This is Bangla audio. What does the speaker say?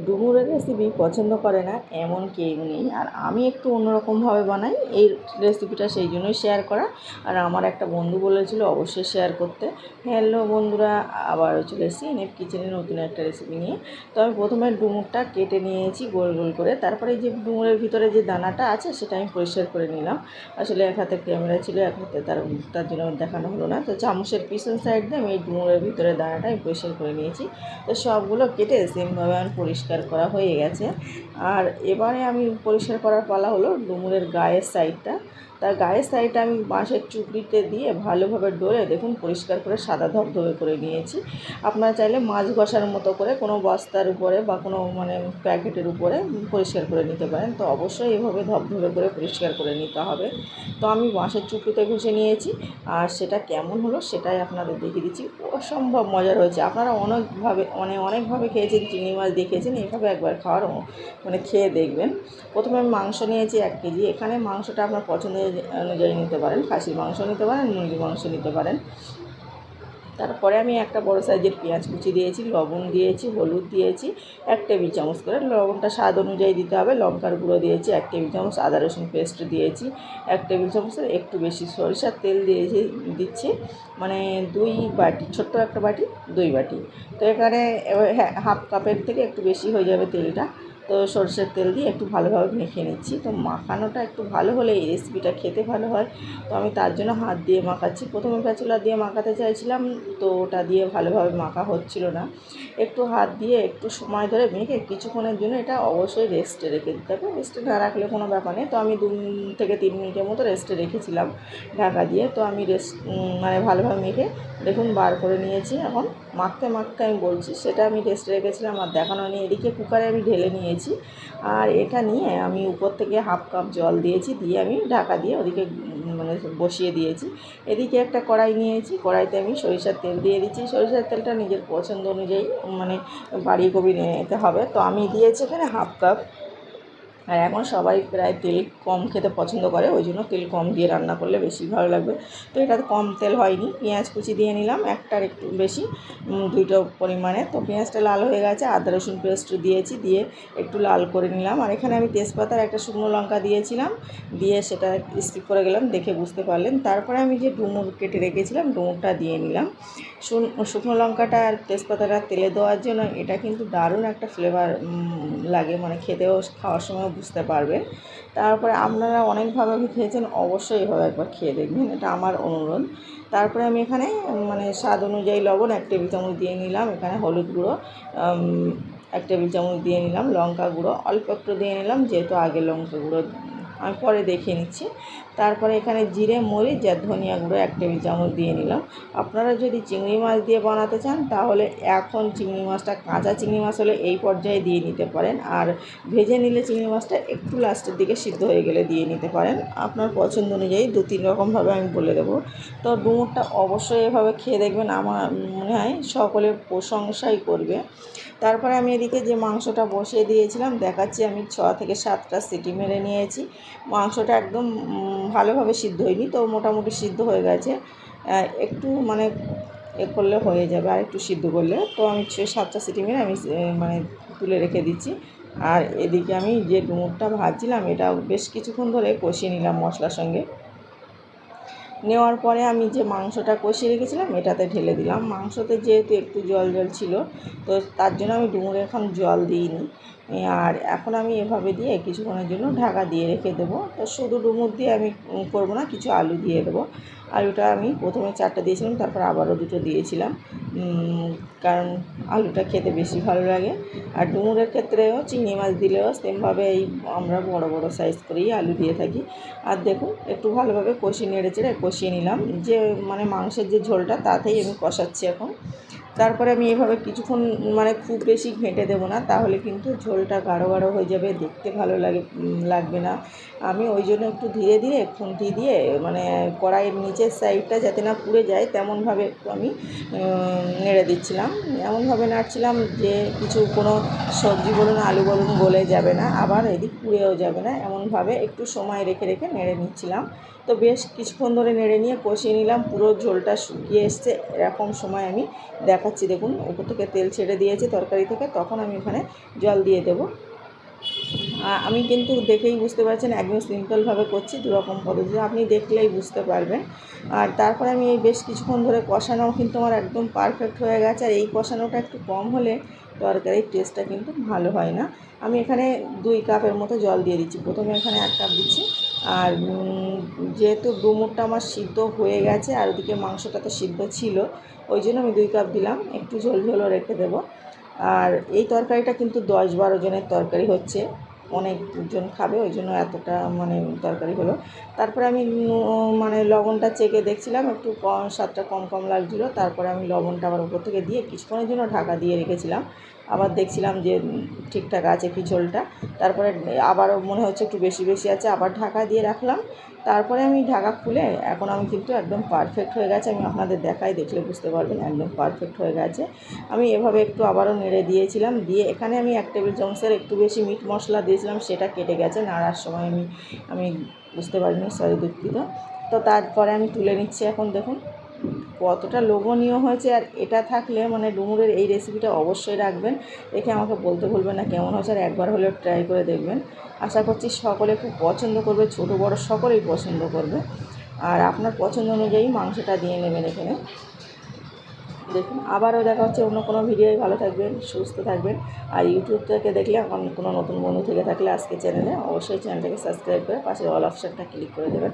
ডুমুরের রেসিপি পছন্দ করে না এমন কেউ নেই। আর আমি একটু অন্যরকমভাবে বানাই, এই রেসিপিটা সেই জন্যই শেয়ার করা। আর আমার একটা বন্ধু বলেছিল অবশ্যই শেয়ার করতে। হ্যালো বন্ধুরা, আবার চলে এসেছি নেপ কিচেনের নতুন একটা রেসিপি নিয়ে। তো আমি প্রথমে ডুমুরটা কেটে নিয়েছি গোল গোল করে, তারপরে এই যে ডুমুরের ভিতরে যে দানাটা আছে সেটা আমি পরিষ্কার করে নিলাম। আসলে এক হাতে ক্যামেরা ছিল, এক হাতে তার জন্য দেখানো হলো না। তো চামচের পিছন সাইড দিয়ে আমি এই ডুমুরের ভিতরে দানাটা আমি পরিষ্কার করে নিয়েছি। তো সবগুলো কেটে সেমভাবে আমি পরিষ্কার করা হয়ে গেছে। আর এবারে আমি পরিষ্কার করার পালা হলো ডুমুরের গায়ের সাইডটা। তার গায়ের সাইডটা আমি বাঁশের চুপড়িতে দিয়ে ভালোভাবে ডলে দেখুন পরিষ্কার করে সাদা ধবধবে করে নিয়েছি। আপনারা চাইলে মাছ ঘষার মতো করে কোনো বস্তার উপরে বা কোনো প্যাকেটের উপরে পরিষ্কার করে নিতে পারেন। তো অবশ্যই এভাবে ধবধবে করে পরিষ্কার করে নিতে হবে। তো আমি বাঁশের চুপড়িতে ঘষে নিয়েছি, আর সেটা কেমন হলো সেটাই আপনাদের দেখিয়ে দিচ্ছি। অসম্ভব মজার হয়েছে। আপনারা অনেকভাবে খেয়েছেন, চিংড়ি মাছ দেখেছেন, এইভাবে একবার খাওয়ার খেয়ে দেখবেন। প্রথমে আমি মাংস নিয়েছি 1 কেজি। এখানে মাংসটা আপনার পছন্দ অনুযায়ী নিতে পারেন, খাসির মাংস নিতে পারেন, মুরগির মাংস নিতে পারেন। তারপরে আমি একটা বড় সাইজের পেঁয়াজ কুচি দিয়েছি, লবণ দিয়েছি, হলুদ দিয়েছি 1 টেবিল চামচ করে, লবণটা স্বাদ অনুযায়ী দিতে হবে। লঙ্কার গুঁড়ো দিয়েছি 1 টেবিল চামচ, আদা রসুন পেস্ট দিয়েছি 1 টেবিল চামচের একটু বেশি, সরিষার তেল দিচ্ছি 2 বাটি, ছোট্ট একটা বাটি 2 বাটি। তো এখানে হাফ কাপের থেকে একটু বেশি হয়ে যাবে তেলটা। তো সরষের তেল দিয়ে একটু ভালোভাবে মেখে নিচ্ছি। তো মাখানোটা একটু ভালো হলে এই রেসিপিটা খেতে ভালো হয়। তো আমি তার জন্য হাত দিয়ে মাখাচ্ছি। প্রথমে স্প্যাচুলা দিয়ে মাখাতে চাইছিলাম, তো ওটা দিয়ে ভালোভাবে মাখা হচ্ছিল না। একটু হাত দিয়ে একটু সময় ধরে মেখে কিছুক্ষণের জন্য এটা অবশ্যই রেস্টে রেখে দিতে হবে। রেস্টে না রাখলে কোনো ব্যাপার নেই। তো আমি 2 থেকে 3 মিনিটের মতো রেস্টে রেখেছিলাম ঢাকা দিয়ে। তো আমি ভালোভাবে মেখে দেখুন বার করে নিয়েছি। এখন মাখতে আমি বলছি, সেটা আমি রেস্টে রেখেছিলাম আর দেখানো নিয়ে এদিকে কুকারে আমি ঢেলে নিয়েছি। আর এটা নিয়ে আমি উপর থেকে হাফ কাপ জল দিয়েছি, দিয়ে আমি ঢাকা দিয়ে ওদিকে বসিয়ে দিয়েছি। এদিকে একটা কড়াই নিয়েছি, কড়াইতে আমি সরিষার তেল দিয়ে দিচ্ছি। সরিষার তেলটা নিজের পছন্দ অনুযায়ী বাড়িয়ে কমিয়ে নিতে হবে। তো আমি দিয়েছি এখানে হাফ কাপ। আর এখন সবাই প্রায় তেল কম খেতে পছন্দ করে, ওই জন্য তেল কম দিয়ে রান্না করলে বেশি ভালো লাগবে। তো এটা কম তেল হয়নি। পেঁয়াজ কুচি দিয়ে নিলাম একটার একটু বেশি, 2টো পরিমাণে। তো পেঁয়াজটা লাল হয়ে গেছে, আদা রসুন পেস্ট দিয়েছি, দিয়ে একটু লাল করে নিলাম। আর এখানে আমি তেজপাতার একটা শুকনো লঙ্কা দিয়েছিলাম, দিয়ে সেটা স্কিপ করে গেলাম, দেখে বুঝতে পারলেন। তারপরে আমি যে ডুমুর কেটে রেখেছিলাম ডুমুরটা দিয়ে নিলাম। শুকনো লঙ্কাটা আর তেজপাতাটা তেলে দেওয়ার জন্য এটা কিন্তু দারুণ একটা ফ্লেভার লাগে, খেতেও খাওয়ার সময় বুঝতে পারবেন। তারপরে আপনারা অনেকভাবে খেয়েছেন, অবশ্যই এভাবে একবার খেয়ে দেখবেন, এটা আমার অনুরোধ। তারপরে আমি এখানে স্বাদ অনুযায়ী লবণ 1 টেবিল চামচ দিয়ে নিলাম। এখানে হলুদ গুঁড়ো 1 টেবিল চামচ দিয়ে নিলাম। লঙ্কা গুঁড়ো অল্প একটু দিয়ে নিলাম, যেহেতু আগে লঙ্কা গুঁড়ো আমি পরে দেখিয়ে নিচ্ছি। তারপরে এখানে জিরে, মরিচ আর ধনিয়া গুঁড়ো 1 টেবিল চামচ দিয়ে নিলাম। আপনারা যদি চিংড়ি মাছ দিয়ে বানাতে চান তাহলে এখন চিংড়ি মাছটা, কাঁচা চিংড়ি মাছ হলে এই পর্যায়ে দিয়ে নিতে পারেন, আর ভেজে নিলে চিংড়ি মাছটা একটু লাস্টের দিকে সিদ্ধ হয়ে গেলে দিয়ে নিতে পারেন। আপনার পছন্দ অনুযায়ী 2-3 রকমভাবে আমি বলে দেবো। তো ডুমুরটা অবশ্যই এভাবে খেয়ে দেখবেন, আমার মনে হয় সকলে প্রশংসাই করবে। তারপরে আমি এদিকে যে মাংসটা বসিয়ে দিয়েছিলাম দেখাচ্ছি, আমি 6 থেকে 7টা সিটি মেরে নিয়েছি। মাংসটা একদম ভালোভাবে সিদ্ধ হয়নি, তো মোটামুটি সিদ্ধ হয়ে গেছে। একটু করলে হয়ে যাবে, আর একটু সিদ্ধ করলে। তো আমি 7টা সিটি মেরে আমি তুলে রেখে দিচ্ছি। আর এদিকে আমি যে ডুমুরটা ভাজছিলাম এটা বেশ কিছুক্ষণ ধরে কষিয়ে নিলাম মশলার সঙ্গে। নেওয়ার পরে আমি যে মাংসটা কষিয়ে রেখেছিলাম এটাতে ঢেলে দিলাম। মাংসতে যেহেতু একটু জল ছিল, তো তার জন্য আমি ডুমুরে এখন জল দিইনি। আর এখন আমি এভাবে দিয়ে কিছুক্ষণের জন্য ঢাকা দিয়ে রেখে দেবো। তো শুধু ডুমুর দিয়ে আমি করবো না, কিছু আলু দিয়ে দেবো। আলুটা আমি প্রথমে 4টা দিয়েছিলাম, তারপর আবারও 2টো দিয়েছিলাম, কারণ আলুটা খেতে বেশি ভালো লাগে। আর ডুমুরের ক্ষেত্রেও চিংড়ি মাছ দিলেও সেমভাবে আমরা বড় বড় সাইজ করেই আলু দিয়ে থাকি। আর দেখুন একটু ভালোভাবে কষিয়ে নিলাম, যে মাংসের যে ঝোলটা তাতেই আমি কষাচ্ছি এখন। তারপরে আমি এভাবে কিছুক্ষণ খুব বেশি ঘেঁটে দেবো না, তাহলে কিন্তু ঝোলটা গাঢ় হয়ে যাবে, দেখতে ভালো লাগবে না। আমি ওই জন্য একটু ধীরে ধীরে খুন্তি দিয়ে কড়াইয়ের নিচের সাইডটা যাতে না পুড়ে যায় তেমনভাবে একটু আমি নেড়ে দিচ্ছিলাম। এমনভাবে নাড়ছিলাম যে কোনো সবজি বলুন আলু বলুন গলে যাবে না, আবার এদিক পুড়েও যাবে না, এমনভাবে একটু সময় রেখে নেড়ে নিচ্ছিলাম। তো বেশ কিছুক্ষণ ধরে নেড়ে নিয়ে কষিয়ে নিলাম, পুরো ঝোলটা শুকিয়ে এসছে। এরকম সময় আমি দেখাচ্ছি, দেখুন উপর থেকে তেল ছেড়ে দিয়েছে তরকারি থেকে, তখন আমি ওখানে জল দিয়ে দেবো। আমি কিন্তু দেখেই বুঝতে পারছেন একদম সিম্পলভাবে করছি, দুরকম পদ্ধতি আপনি দেখলেই বুঝতে পারবেন। আর তারপরে আমি এই বেশ কিছুক্ষণ ধরে কষানোও কিন্তু আমার একদম পারফেক্ট হয়ে গেছে। আর এই কষানোটা একটু কম হলে তরকারির টেস্টটা কিন্তু ভালো হয় না। আমি এখানে 2 কাপের মতো জল দিয়ে দিচ্ছি, প্রথমে এখানে 1 কাপ দিচ্ছি। আর যেহেতু ডুমুরটা আমার সিদ্ধ হয়ে গেছে আর ওদিকে মাংসটা তো সিদ্ধ ছিল, ওই জন্য আমি 2 কাপ দিলাম, একটু ঝোল ঝোলও রেখে দেবো। আর এই তরকারিটা কিন্তু 10-12 জনের তরকারি হচ্ছে, অনেকজন খাবে, ওই জন্য এতটা মানে তরকারি হলো। তারপরে আমি মানে লবণটা চেখে দেখছিলাম, একটু স্বাদটা কম কম লাগছিলো। তারপরে আমি লবণটা আবার উপর থেকে দিয়ে কিছুক্ষণের জন্য ঢাকা দিয়ে রেখেছিলাম। আবার দেখছিলাম যে ঠিকঠাক আছে কি ঝোলটা। তারপরে আবারও মনে হচ্ছে একটু বেশি বেশি আছে, আবার ঢাকা দিয়ে রাখলাম। তারপরে আমি ঢাকা খুলে এখন আমি কিন্তু একদম পারফেক্ট হয়ে গেছে, আমি আপনাদের দেখাই, দেখলে বুঝতে পারবেন একদম পারফেক্ট হয়ে গেছে। আমি এভাবে একটু আবারও নেড়ে দিয়েছিলাম, দিয়ে এখানে আমি 1 টেবিল চামচের একটু বেশি মিট মশলা দিয়েছিলাম, সেটা কেটে গেছে নাড়ার সময়, আমি বুঝতে পারিনি, সরি দুঃখিত। তো তারপরে আমি তুলে নিচ্ছি। এখন দেখুন কতটা লোভনীয় হয়েছে। আর এটা থাকলে মানে ডুমুরের এই রেসিপিটা অবশ্যই রাখবেন, দেখে আমাকে বলতে ভুলবেন না কেমন হয়েছে, আর একবার হলেও ট্রাই করে দেখবেন। আশা করছি সকলে খুব পছন্দ করবে, ছোটো বড় সকলেই পছন্দ করবে। আর আপনার পছন্দ অনুযায়ী মাংসটা দিয়ে নেবেন এখানে। দেখুন আবারও দেখা হচ্ছে অন্য কোনো ভিডিওয়। ভালো থাকবেন, সুস্থ থাকবেন। আর ইউটিউব থেকে দেখলে আমার কোনো নতুন বন্ধু থেকে থাকলে আজকে চ্যানেলে অবশ্যই চ্যানেলটাকে সাবস্ক্রাইব করে পাশে অল অপশানটা ক্লিক করে দেবেন।